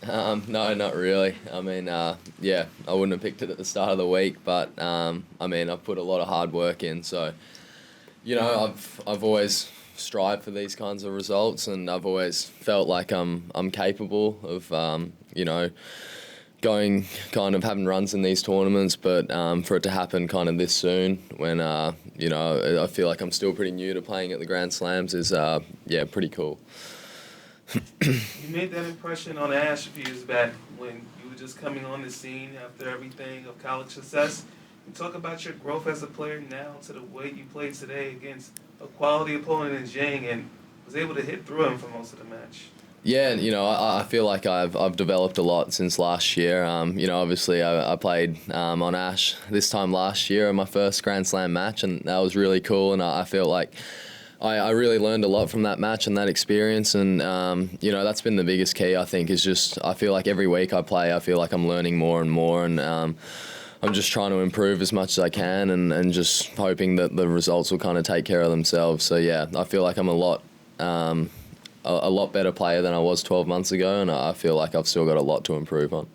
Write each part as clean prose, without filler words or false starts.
No, not really. I mean, yeah, I wouldn't have picked it at the start of the week, but I mean, I've put a lot of hard work in, so I've always strived for these kinds of results, and I've always felt like I'm capable of going kind of having runs in these tournaments, but for it to happen kind of this soon, when I feel like I'm still pretty new to playing at the Grand Slams, is yeah, pretty cool. You made that impression on Ash a few years back when you were just coming on the scene after everything of college success. You talk about your growth as a player now to the way you played today against a quality opponent in Zhang and was able to hit through him for most of the match. Yeah, I feel like I've developed a lot since last year. Obviously I played on Ash this time last year in my first Grand Slam match, and that was really cool. And I feel like I really learned a lot from that match and that experience, and that's been the biggest key, I think, is just I feel like every week I play, I feel like I'm learning more and more, and I'm just trying to improve as much as I can, and just hoping that the results will kind of take care of themselves. So yeah, I feel like I'm a lot better player than I was 12 months ago, and I feel like I've still got a lot to improve on. Do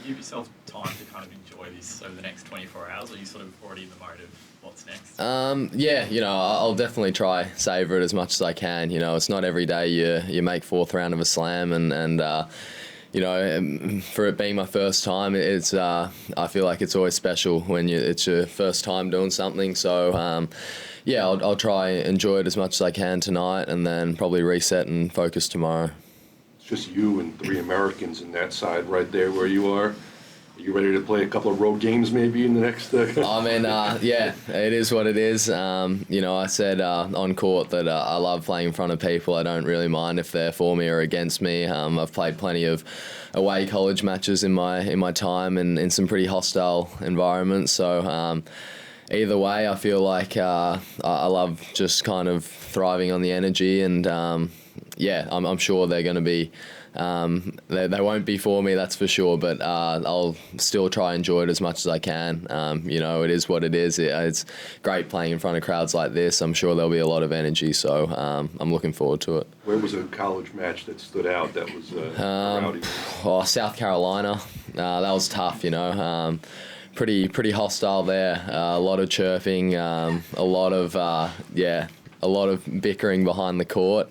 you give yourself time to kind of enjoy this over the next 24 hours, or are you sort of already in the mode of what's next? Yeah, I'll definitely try savour it as much as I can. It's not every day you make fourth round of a slam, and for it being my first time, it's I feel like it's always special when it's your first time doing something. So yeah, I'll try enjoy it as much as I can tonight, and then probably reset and focus tomorrow. It's just you and three Americans in that side right there where you are. Are you ready to play a couple of road games maybe in the next? I mean, yeah, it is what it is. I said on court that I love playing in front of people. I don't really mind if they're for me or against me. I've played plenty of away college matches in my time and in some pretty hostile environments. So either way, I feel like I love just kind of thriving on the energy, and yeah, I'm sure they're going to be. They won't be for me, that's for sure, but I'll still try and enjoy it as much as I can. It is what it is. It's great playing in front of crowds like this. I'm sure there'll be a lot of energy, so I'm looking forward to it. Where was a college match that stood out that was rowdy? South Carolina. That was tough, pretty hostile there. A lot of chirping, a lot of bickering behind the court.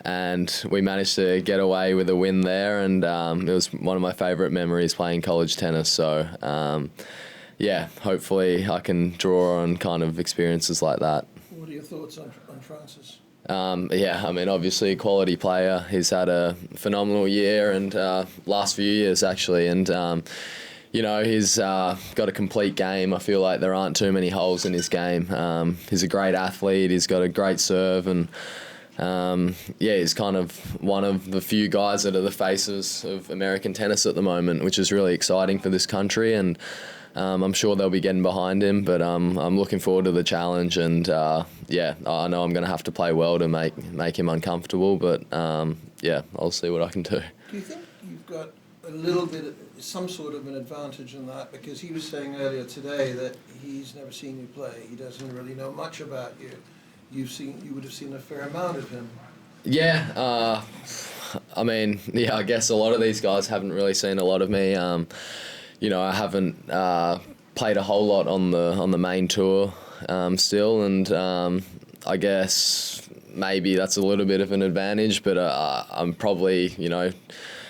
And we managed to get away with a win there, and it was one of my favourite memories playing college tennis. So, yeah, hopefully I can draw on kind of experiences like that. What are your thoughts on Francis? Yeah, I mean, obviously a quality player. He's had a phenomenal year and last few years, actually, and he's got a complete game. I feel like there aren't too many holes in his game. He's a great athlete. He's got a great serve, and yeah, he's kind of one of the few guys that are the faces of American tennis at the moment, which is really exciting for this country, and I'm sure they'll be getting behind him, but I'm looking forward to the challenge, and yeah, I know I'm going to have to play well to make him uncomfortable, but yeah, I'll see what I can do. Do you think you've got a little bit, some sort of an advantage in that? Because he was saying earlier today that he's never seen you play. He doesn't really know much about you. You would have seen a fair amount of him. Yeah, I mean, yeah, I guess a lot of these guys haven't really seen a lot of me. I haven't played a whole lot on the main tour still, and I guess maybe that's a little bit of an advantage, but I'm probably,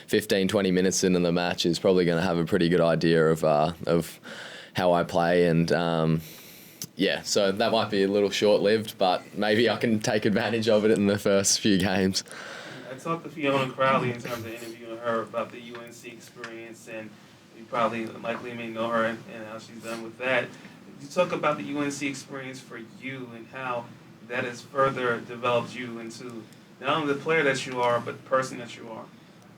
15, 20 minutes into the match is probably going to have a pretty good idea of how I play, and yeah, so that might be a little short-lived, but maybe I can take advantage of it in the first few games. I talked to Fiona Crowley in terms of interviewing her about the UNC experience, and you probably likely may know her and how she's done with that. You talk about the UNC experience for you and how that has further developed you into not only the player that you are, but the person that you are.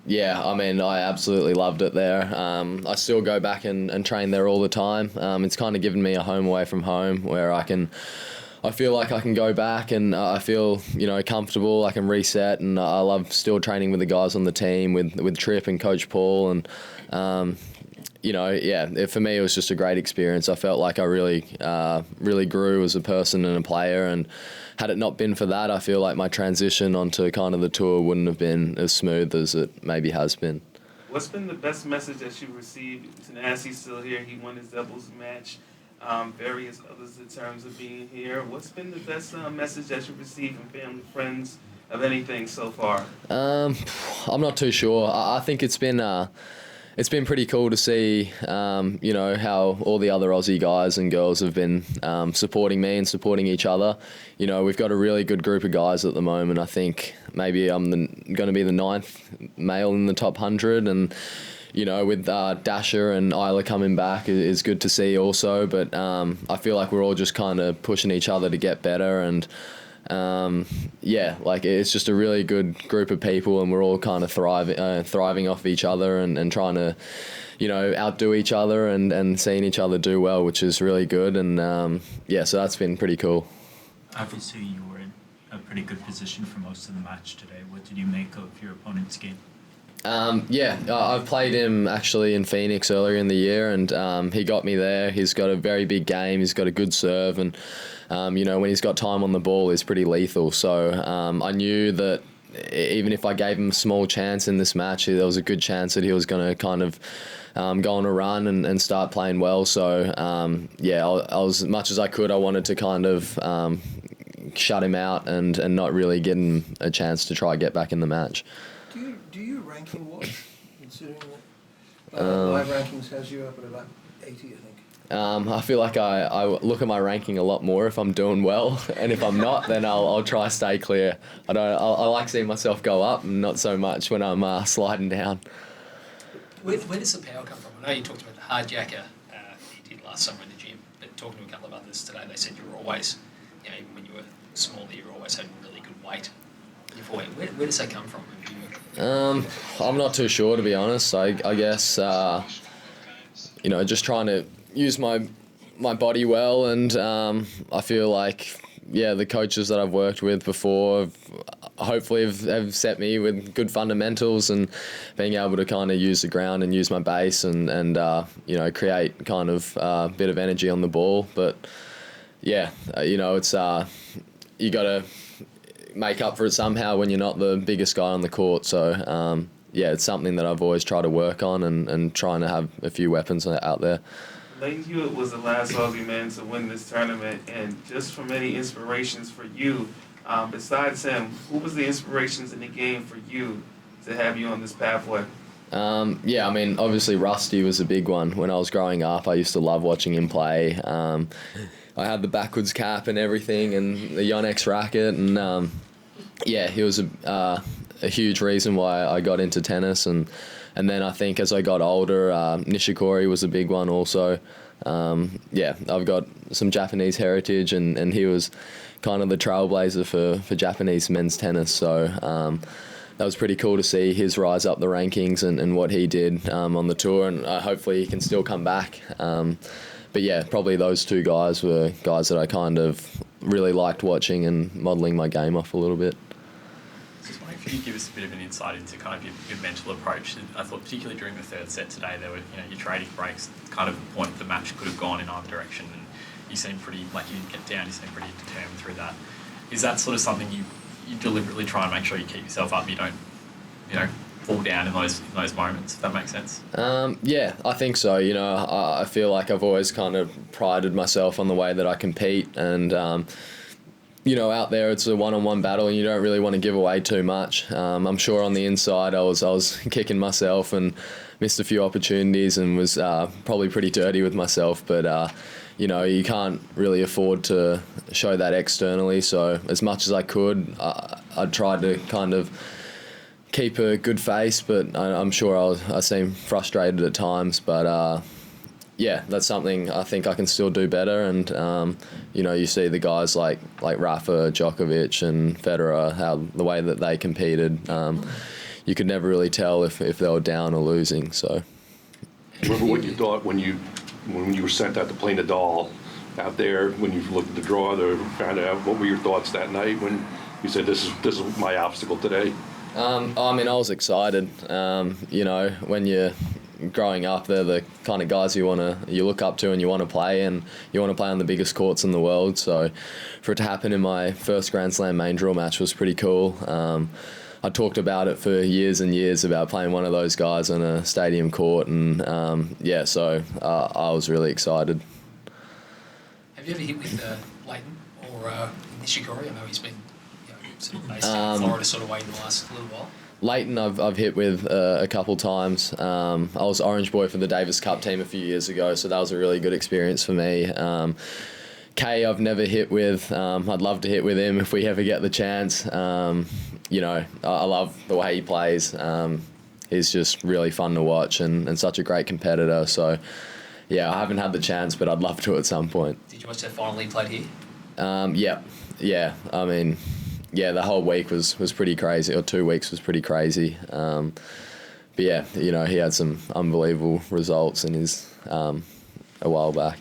Yeah, I mean, I absolutely loved it there. I still go back and train there all the time. It's kind of given me a home away from home where I feel like I can go back and I feel, comfortable. I can reset, and I love still training with the guys on the team, with Tripp and Coach Paul, and for me it was just a great experience. I felt like I really grew as a person and a player, and had it not been for that, I feel like my transition onto kind of the tour wouldn't have been as smooth as it maybe has been. What's been the best message that you received? Tanassi's still here. He won his doubles match. Various others in terms of being here. What's been the best message that you received from family, friends, of anything so far? I'm not too sure. I think it's been pretty cool to see, how all the other Aussie guys and girls have been supporting me and supporting each other. We've got a really good group of guys at the moment. I think maybe I'm going to be the 9th male in the top 100, and with Dasher and Isla coming back is good to see also. But I feel like we're all just kind of pushing each other to get better, and it's just a really good group of people, and we're all kind of thriving off each other and trying to, outdo each other and seeing each other do well, which is really good. And so that's been pretty cool. Obviously, you were in a pretty good position for most of the match today. What did you make of your opponent's game? I've played him actually in Phoenix earlier in the year, and he got me there. He's got a very big game. He's got a good serve, and when he's got time on the ball, he's pretty lethal. So I knew that even if I gave him a small chance in this match, there was a good chance that he was going to kind of go on a run and start playing well. So I was, as much as I could, I wanted to kind of shut him out and not really give him a chance to try get back in the match. Do you ranking watch? Considering that live rankings has you up at about 80, I think. I feel like I look at my ranking a lot more if I'm doing well, and if I'm not, then I'll try stay clear. I like seeing myself go up, and not so much when I'm sliding down. Where does the power come from? I know you talked about the hardjacker you did last summer in the gym, but talking to a couple of others today, they said you were always, even when you were small, you always had really good weight. Where does that come from? I'm not too sure, to be honest. I guess just trying to use my body well, and I feel like the coaches that I've worked with before hopefully have set me with good fundamentals, and being able to kind of use the ground and use my base and create kind of a bit of energy on the ball. But it's you got to make up for it somehow when you're not the biggest guy on the court. So it's something that I've always tried to work on, and trying to have a few weapons out there. Leighton Hewitt was the last Aussie man to win this tournament, and just from any inspirations for you, besides him, who was the inspirations in the game for you to have you on this pathway? Obviously Rusty was a big one. When I was growing up, I used to love watching him play. I had the backwards cap and everything, and the Yonex racket, and he was a huge reason why I got into tennis. And then I think as I got older, Nishikori was a big one also. I've got some Japanese heritage, and he was kind of the trailblazer for Japanese men's tennis. So that was pretty cool to see his rise up the rankings and what he did on the tour, and hopefully he can still come back. Probably those two guys were guys that I kind of really liked watching and modelling my game off a little bit. Just wondering if you could give us a bit of an insight into kind of your mental approach. I thought particularly during the third set today, there were your trading breaks, kind of the point the match could have gone in either direction, and you seemed pretty, like you didn't get down, you seemed pretty determined through that. Is that sort of something you deliberately try and make sure you keep yourself up, you don't fall down in those moments, if that makes sense? I think so. I feel like I've always kind of prided myself on the way that I compete, and out there it's a one-on-one battle, and you don't really want to give away too much. I'm sure on the inside I was kicking myself and missed a few opportunities and was probably pretty dirty with myself, but you can't really afford to show that externally. So as much as I could, I tried to kind of keep a good face, but I'm sure I seem frustrated at times. But that's something I think I can still do better. And you see the guys like Rafa, Djokovic, and Federer, how the way that they competed, you could never really tell if they were down or losing. So, remember what you thought when you were sent out to play Nadal out there, when you looked at the draw to find out, what were your thoughts that night when you said, this is my obstacle today? I was excited. When growing up, they're the kind of guys you look up to and you want to play, and you want to play on the biggest courts in the world. So for it to happen in my first Grand Slam main draw match was pretty cool. I talked about it for years and years about playing one of those guys on a stadium court, and so I was really excited. Have you ever hit with Leighton or Nishikori? I know he's been sort of based in Florida sort of way in the last little while. Leighton I've hit with a couple times. I was Orange Boy for the Davis Cup team a few years ago, so that was a really good experience for me. Kay I've never hit with. I'd love to hit with him if we ever get the chance. I love the way he plays. He's just really fun to watch and such a great competitor. So, yeah, I haven't had the chance, but I'd love to at some point. Did you watch that final he played here? Yeah. I mean, the whole week was pretty crazy, or 2 weeks was pretty crazy. But yeah, he had some unbelievable results in his a while back.